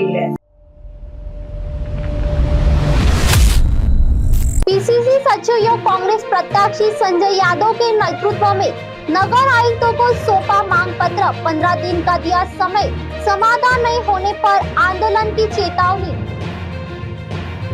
गई है। पीसीसी सचिव व कांग्रेस प्रत्याशी संजय यादव के नेतृत्व में नगर आयुक्तों को सौंपा मांग पत्र। 15 दिन का दिया समय, समाधान नहीं होने पर आंदोलन की चेतावनी।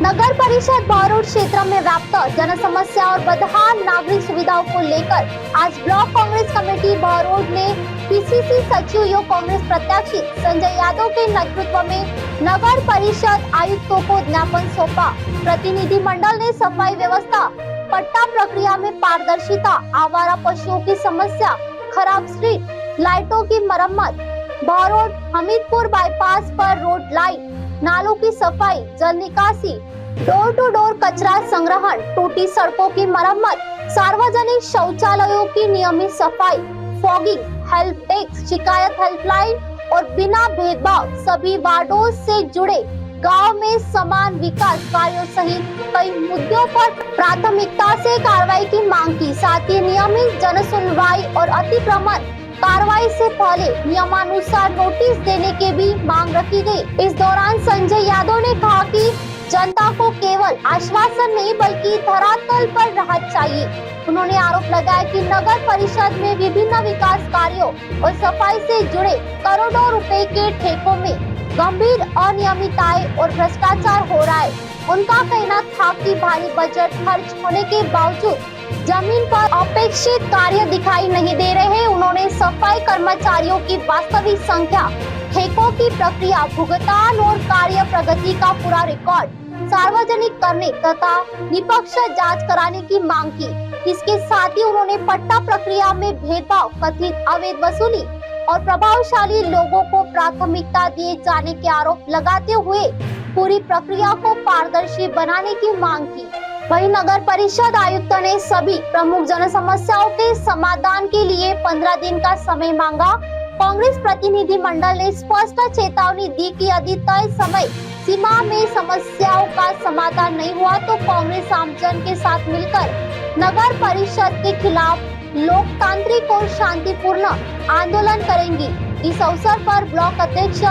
नगर परिषद बहरोड क्षेत्र में व्याप्त जन समस्या और बदहाल नागरिक सुविधाओं को लेकर आज ब्लॉक कांग्रेस कमेटी बहरोड ने पीसीसी सचिव व कांग्रेस प्रत्याशी संजय यादव के नेतृत्व में नगर परिषद आयुक्तों को ज्ञापन सौंपा। प्रतिनिधि मंडल ने सफाई व्यवस्था, पट्टा प्रक्रिया में पारदर्शिता, आवारा पशुओं की समस्या, खराब स्ट्रीट लाइटों की मरम्मत, बहरोड हमीदपुर बाईपास पर रोड लाइट, नालों की सफाई, जल निकासी, डोर टू डोर कचरा संग्रहण, टूटी सड़कों की मरम्मत, सार्वजनिक शौचालयों की नियमित सफाई, फॉगिंग, हेल्प डेस्क, शिकायत हेल्पलाइन और बिना भेदभाव सभी वार्डों से जुड़े गांव में समान विकास कार्यों सहित कई मुद्दों पर प्राथमिकता से कार्रवाई की मांग की। साथ ही नियमित जन सुनवाई और अतिक्रमण कार्रवाई से पहले नियमानुसार नोटिस देने की भी मांग रखी गई। इस दौरान संजय यादव ने कहा कि जनता को केवल आश्वासन नहीं बल्कि धरातल पर राहत चाहिए। उन्होंने आरोप लगाया कि नगर परिषद में विभिन्न विकास कार्यों और सफाई से जुड़े करोड़ों रुपए के ठेकों में गंभीर अनियमितताएं और भ्रष्टाचार हो रहा है। उनका कहना था कि भारी बजट खर्च होने के बावजूद जमीन पर अपेक्षित कार्य दिखाई नहीं दे रहे। उन्होंने सफाई कर्मचारियों की वास्तविक संख्या, ठेकों की प्रक्रिया, भुगतान और कार्य प्रगति का पूरा रिकॉर्ड सार्वजनिक करने तथा निष्पक्ष जांच कराने की मांग की। इसके साथ ही उन्होंने पट्टा प्रक्रिया में भेदभाव, कथित अवैध वसूली और प्रभावशाली लोगों को प्राथमिकता दिए जाने के आरोप लगाते हुए पूरी प्रक्रिया को पारदर्शी बनाने की मांग की। वहीं नगर परिषद आयुक्त ने सभी प्रमुख जन समस्याओं के समाधान के लिए 15 दिन का समय मांगा। कांग्रेस प्रतिनिधि मंडल ने स्पष्ट चेतावनी दी कि यदि तय समय सीमा में समस्याओं का समाधान नहीं हुआ तो कांग्रेस आमजन के साथ मिलकर नगर परिषद के खिलाफ लोकतांत्रिक और शांतिपूर्ण आंदोलन करेंगी। इस अवसर पर ब्लॉक अध्यक्ष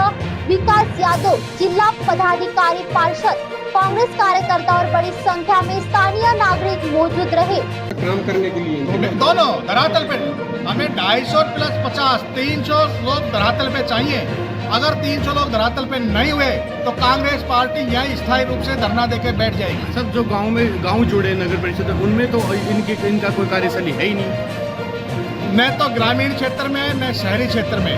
विकास यादव, जिला पदाधिकारी, पार्षद, कांग्रेस कार्यकर्ता और बड़ी संख्या में स्थानीय नागरिक मौजूद रहे। काम करने के लिए दोनों धरातल पे हमें 250 प्लस 50 300 लोग धरातल पे चाहिए। अगर 300 लोग धरातल पे नहीं हुए तो कांग्रेस पार्टी यहीं स्थायी रूप से धरना देके बैठ जाएगी। सब जो गांव जुड़े नगर परिषद उनमें तो इनका कोई कार्यशैली है ही नहीं। मैं तो ग्रामीण क्षेत्र में, मैं शहरी क्षेत्र में,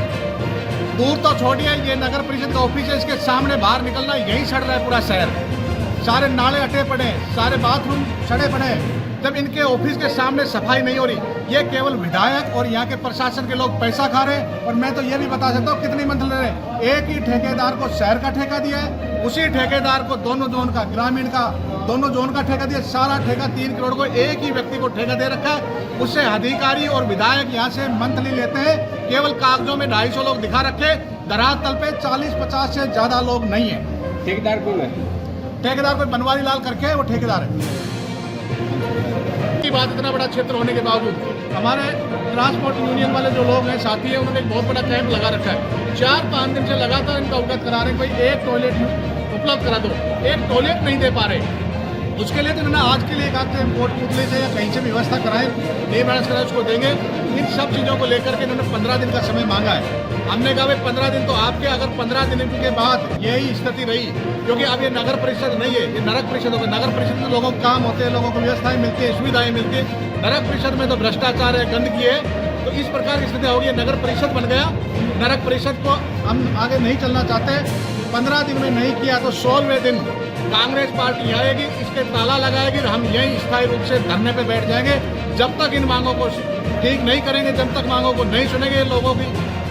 दूर तो छोड़िए, ये नगर परिषद का ऑफिस है, इसके सामने बाहर निकलना यही सड़ रहा है पूरा शहर। सारे नाले अटे पड़े, सारे बाथरूम सड़े पड़े। जब इनके ऑफिस के सामने सफाई नहीं हो रही, ये केवल विधायक और यहाँ के प्रशासन के लोग पैसा खा रहे हैं। और मैं तो ये भी बता सकता हूँ कितनी मंजिल रहे, एक ही ठेकेदार को शहर का ठेका दिया है, उसी ठेकेदार को दोनों जोन का, ग्रामीण का दोनों जोन का ठेका दिया। सारा ठेका 3 करोड़ को एक ही व्यक्ति को ठेका दे रखा है। उससे अधिकारी और विधायक यहाँ से मंथली लेते हैं। केवल कागजों में 250 लोग दिखा रखे, धरातल पे 40-50 से ज्यादा लोग नहीं है। ठेकेदार कौन है? ठेकेदार कोई बनवारी लाल करके वो ठेकेदार है। की बात, इतना बड़ा क्षेत्र होने के बावजूद हमारे ट्रांसपोर्ट यूनियन वाले जो लोग हैं, साथी हैं, उन्होंने एक बहुत बड़ा कैंप लगा रखा है। 4-5 दिन से लगातार इनका अवगत करा रहे हैं, कोई एक टॉयलेट उपलब्ध करा दो। एक टॉयलेट नहीं दे पा रहे। उसके लिए तो इन्होंने आज के लिए कहा कि हम कोटपुतली से या कहीं से व्यवस्था कराएं, नहीं मैनेज कराएं, उसको देंगे। इन सब चीज़ों को लेकर के इन्होंने 15 दिन का समय मांगा है। हमने कहा भाई 15 दिन तो आपके, अगर 15 दिन के बाद यही स्थिति रही, क्योंकि अब ये नगर परिषद नहीं है, ये नरक परिषद होगा। नगर परिषद में लोगों को काम होते हैं, लोगों को व्यवस्थाएं मिलती है, सुविधाएं मिलती है। नरक परिषद में तो भ्रष्टाचार है, गंदगी है। तो इस प्रकार की स्थिति होगी। नगर परिषद बन गया, नरक परिषद को हम आगे नहीं चलना चाहते। 15 दिन में नहीं किया तो 16वें दिन कांग्रेस पार्टी आएगी, इसके ताला लगाएगी, हम यहीं स्थायी रूप से धरने पे बैठ जाएंगे। जब तक इन मांगों को ठीक नहीं करेंगे, जब तक मांगों को नहीं सुनेंगे, लोगों की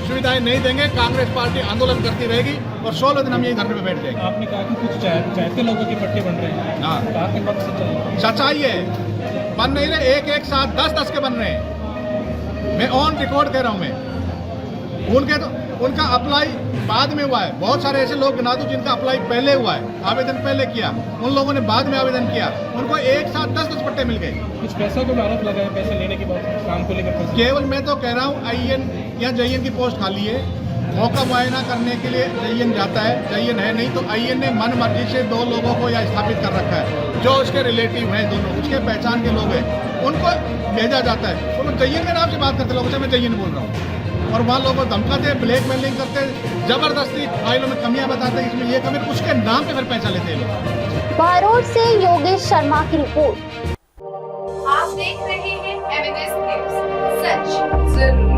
सुविधाएं नहीं देंगे, कांग्रेस पार्टी आंदोलन करती रहेगी और 16वें दिन हम यही धरने पे बैठ जाएंगे। आपने कहा कि कुछ चाहते लोगों के पट्टे बन रहे हैं। हाँ, सच्चाई है, बन नहीं रहे। 1-1 साथ 10-10 के बन रहे हैं। मैं ऑन रिकॉर्ड कह रहा हूँ। मैं उनका अप्लाई बाद में हुआ है। बहुत सारे ऐसे लोग गिना दो जिनका अप्लाई पहले हुआ है, आवेदन पहले किया, उन लोगों ने बाद में आवेदन किया, उनको एक साथ 10-10 पट्टे मिल गए। कुछ पैसों को आरोप लगा है, पैसे लेने की बात काम को लेकर। केवल मैं तो कह रहा हूँ IN या JN की पोस्ट खाली है, मौका मुआयना करने के लिए जयन जाता है, जयन है नहीं तो आईएन ने मन मर्जी से 2 लोगों को यहाँ स्थापित कर रखा है जो उसके रिलेटिव हैं, दोनों उसके पहचान के लोग हैं, उनको भेजा जाता है। तो वो जयन के नाम से बात करते लोगों से, मैं जयन बोल रहा हूँ, और वहाँ लोगों को धमकाते, ब्लैकमेलिंग करते, जबरदस्ती फाइलों में कमियां बताते, इसमें ये कमी, उसके नाम पे फिर पैसा लेते हैं लोग। बहरोड से योगेश शर्मा की रिपोर्ट। आप देख रहे हैं एमएनएस न्यूज, सच जरूर।